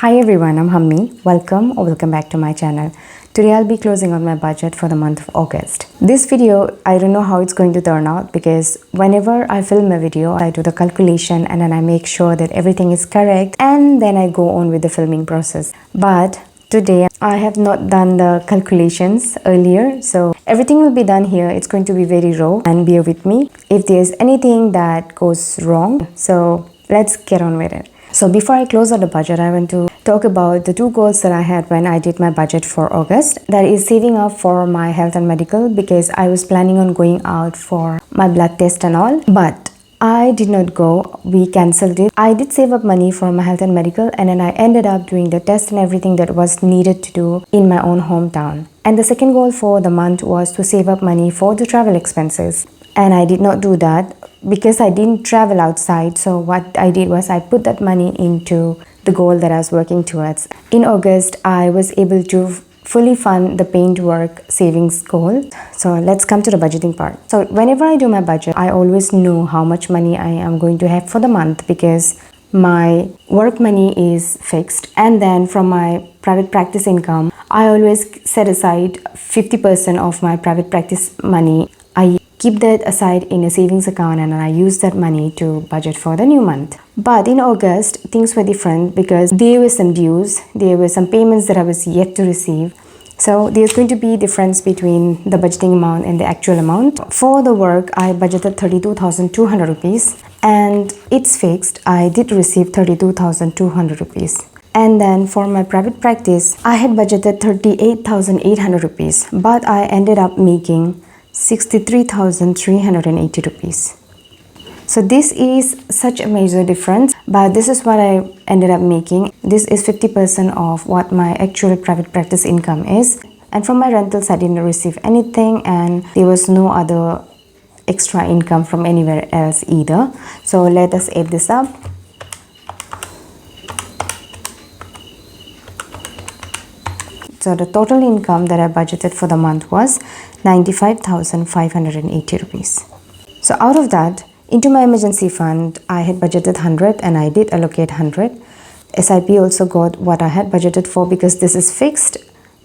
Hi everyone, I'm Hammi. Welcome back to my channel. Today I'll be closing out my budget for the month of August. This video, I don't know how it's going to turn out because whenever I film a video, I do the calculation and then I make sure that everything is correct and then I go on with the filming process. But today I have not done the calculations earlier, so everything will be done here. It's going to be very raw and bear with me if there's anything that goes wrong. So let's get on with it. So before I close out the budget, I want to talk about the two goals that I had when I did my budget for August. That is saving up for my health and medical because I was planning on going out for my blood test and all. But I did not go. We cancelled it. I did save up money for my health and medical and then I ended up doing the test and everything that was needed to do in my own hometown. And the second goal for the month was to save up money for the travel expenses. And I did not do that because I didn't travel outside. So what I did was I put that money into the goal that I was working towards. In August, I was able to fully fund the paint work savings goal. So let's come to the budgeting part. So whenever I do my budget, I always know how much money I am going to have for the month because my work money is fixed, and then from my private practice income, I always set aside 50% of my private practice money. I keep that aside in a savings account and I use that money to budget for the new month. But in August, things were different because there were some dues, there were some payments that I was yet to receive. So there's going to be difference between the budgeting amount and the actual amount. For the work, I budgeted 32,200 rupees and it's fixed. I did receive 32,200 rupees. And then for my private practice, I had budgeted 38,800 rupees, but I ended up making 63,380 rupees. So this is such a major difference, but this is what I ended up making. This is 50% of what my actual private practice income is. And from my rentals, I didn't receive anything and there was no other extra income from anywhere else either. So let us add this up. So the total income that I budgeted for the month was 95,580 rupees. So out of that, into my emergency fund, I had budgeted 100 and I did allocate 100. SIP also got what I had budgeted for because this is fixed,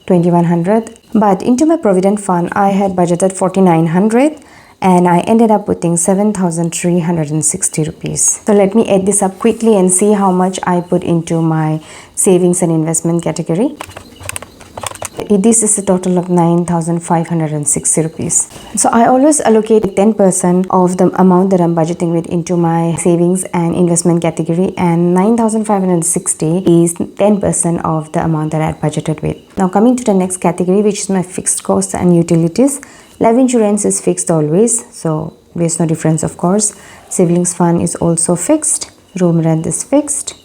2100. But into my provident fund, I had budgeted 4900 and I ended up putting 7,360 rupees. So let me add this up quickly and see how much I put into my savings and investment category. This is a total of 9,560 rupees. So I always allocate 10% of the amount that I'm budgeting with into my savings and investment category, and 9,560 is 10% of the amount that I budgeted with. Now coming to the next category, which is my fixed costs and utilities. Life insurance is fixed always, so there's no difference of course. Siblings fund is also fixed. Room rent is fixed.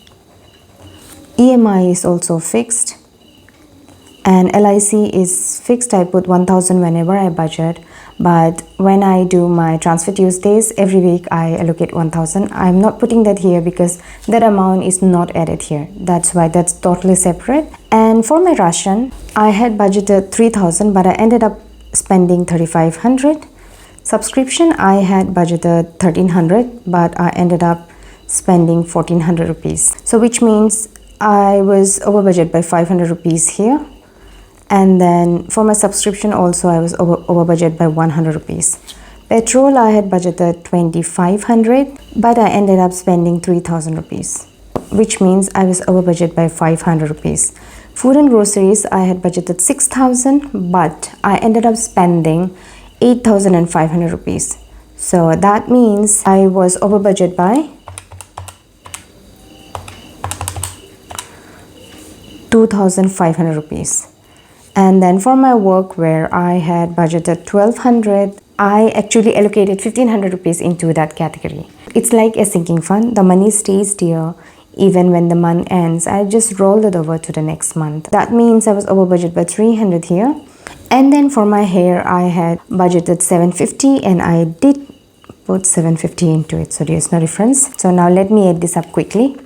EMI is also fixed. And LIC is fixed. I put 1,000 whenever I budget, but when I do my transfer Tuesdays, every week I allocate 1,000. I'm not putting that here because that amount is not added here. That's why that's totally separate. And for my ration, I had budgeted 3,000, but I ended up spending 3,500. Subscription, I had budgeted 1,300, but I ended up spending 1,400 rupees. So which means I was over budget by 500 rupees here. And then for my subscription also I was over budget by 100 rupees. Petrol I had budgeted 2,500 but I ended up spending 3,000 rupees, which means I was over budget by 500 rupees. Food and groceries I had budgeted 6,000 but I ended up spending 8,500 rupees. So that means I was over budget by 2,500 rupees. And then for my workwear, I had budgeted 1,200. I actually allocated 1,500 rupees into that category. It's like a sinking fund. The money stays there even when the month ends. I just rolled it over to the next month. That means I was over budget by 300 here. And then for my hair, I had budgeted 750 and I did put 750 into it. So there's no difference. So now let me add this up quickly.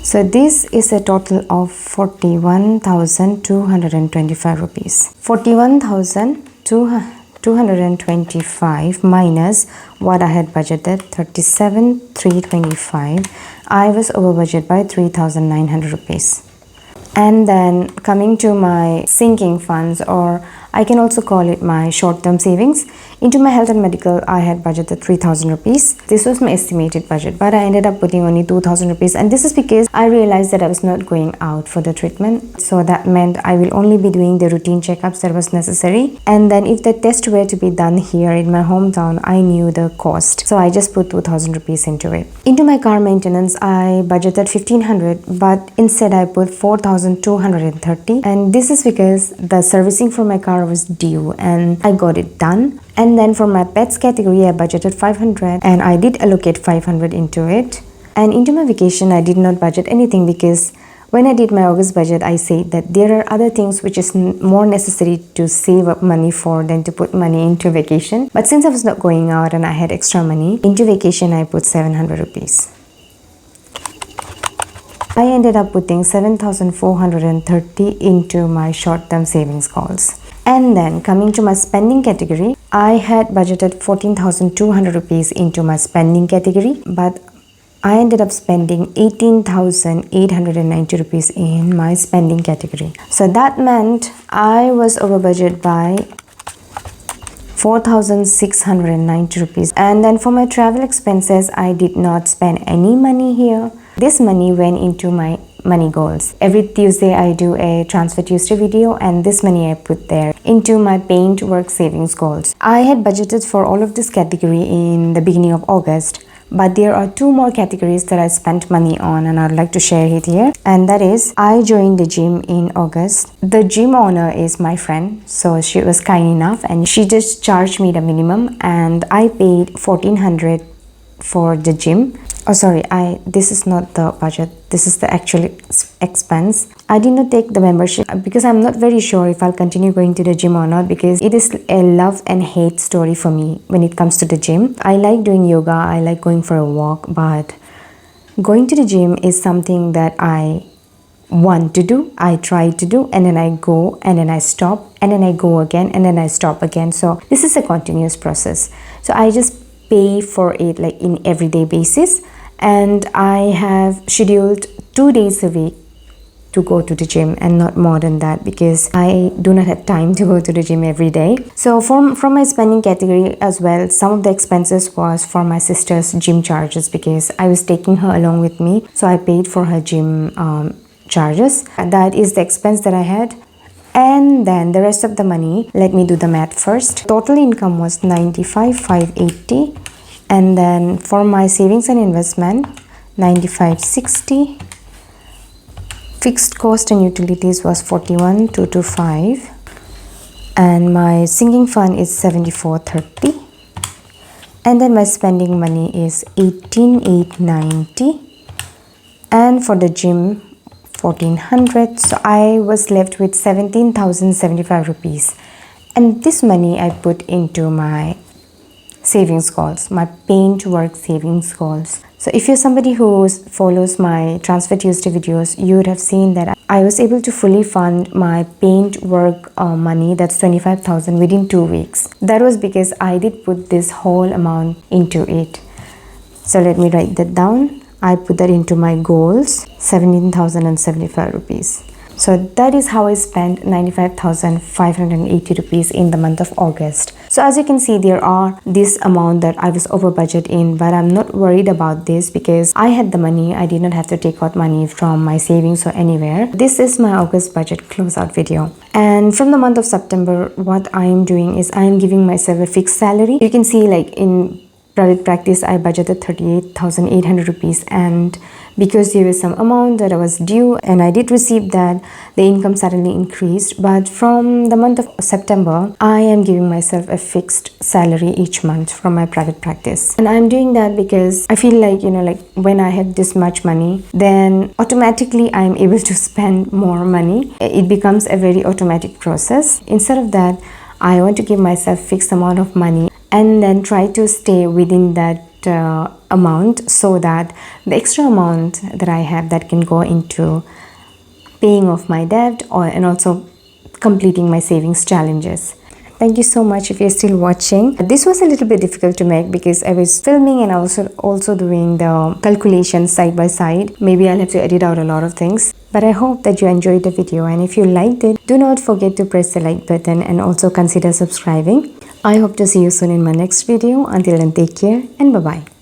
So this is a total of 41,225 rupees. 41,225 225 minus what I had budgeted, 37,325. I was over budget by 3,900 rupees. And then coming to my sinking funds, or I can also call it my short-term savings. Into my health and medical, I had budgeted 3,000 rupees. This was my estimated budget, but I ended up putting only 2,000 rupees. And this is because I realized that I was not going out for the treatment. So that meant I will only be doing the routine checkups that was necessary. And then if the test were to be done here in my hometown, I knew the cost. So I just put 2,000 rupees into it. Into my car maintenance, I budgeted 1,500, but instead I put 4,230. And this is because the servicing for my car was due and I got it done. And then for my pets category, I budgeted 500 and I did allocate 500 into it. And into my vacation, I did not budget anything because when I did my August budget, I said that there are other things which is more necessary to save up money for than to put money into vacation. But since I was not going out and I had extra money, into vacation I put 700 rupees. I ended up putting 7,430 into my short-term savings goals. And then coming to my spending category, I had budgeted 14,200 rupees into my spending category, but I ended up spending 18,890 rupees in my spending category. So that meant I was over budget by 4,690 rupees. And then for my travel expenses, I did not spend any money here. This money went into my money goals. Every Tuesday I do a Transfer Tuesday video, and this money I put there into my paint work savings goals. I had budgeted for all of this category in the beginning of August, but there are two more categories that I spent money on and I'd like to share it here. And that is, I joined the gym in August. The gym owner is my friend, so she was kind enough and she just charged me the minimum, and I paid 1,400 for the gym. Oh sorry, this is not the budget, this is the actual expense. I did not take the membership because I'm not very sure if I'll continue going to the gym or not, because it is a love and hate story for me when it comes to the gym. I like doing yoga, I like going for a walk, but going to the gym is something that I want to do, I try to do, and then I go and then I stop and then I go again and then I stop again. So this is a continuous process. So I just pay for it like in everyday basis, and I have scheduled 2 days a week to go to the gym and not more than that, because I do not have time to go to the gym every day. So from my spending category as well, some of the expenses was for my sister's gym charges because I was taking her along with me, so I paid for her gym charges. That is the expense that I had. And then the rest of the money, let me do the math first. Total income was 95,580, and then for my savings and investment 95,60. Fixed cost and utilities was 41,225, and my sinking fund is 74,30, and then my spending money is 18,890, and for the gym 1,400. So I was left with 17,075 rupees, and this money I put into my savings goals, my paint work savings goals. So if you're somebody who follows my Transfer Tuesday videos, you would have seen that I was able to fully fund my paint work money, that's 25,000, within 2 weeks. That was because I did put this whole amount into it. So let me write that down. I put that into my goals, 17,075 rupees. So that is how I spent 95,580 rupees in the month of August. So as you can see, there are this amount that I was over budget in, but I'm not worried about this because I had the money. I did not have to take out money from my savings or anywhere. This is my August budget closeout video. And from the month of September, what I am doing is I am giving myself a fixed salary. You can see like in private practice, I budgeted 38,800 rupees, and because there was some amount that I was due and I did receive that, the income suddenly increased. But from the month of September, I am giving myself a fixed salary each month from my private practice. And I'm doing that because I feel like, like when I have this much money, then automatically I'm able to spend more money. It becomes a very automatic process. Instead of that, I want to give myself fixed amount of money and then try to stay within that amount, so that the extra amount that I have, that can go into paying off my debt and also completing my savings challenges. Thank you so much if you're still watching. This was a little bit difficult to make because I was filming and also doing the calculations side by side. Maybe I'll have to edit out a lot of things. But I hope that you enjoyed the video, and if you liked it, do not forget to press the like button and also consider subscribing. I hope to see you soon in my next video. Until then, take care and bye-bye.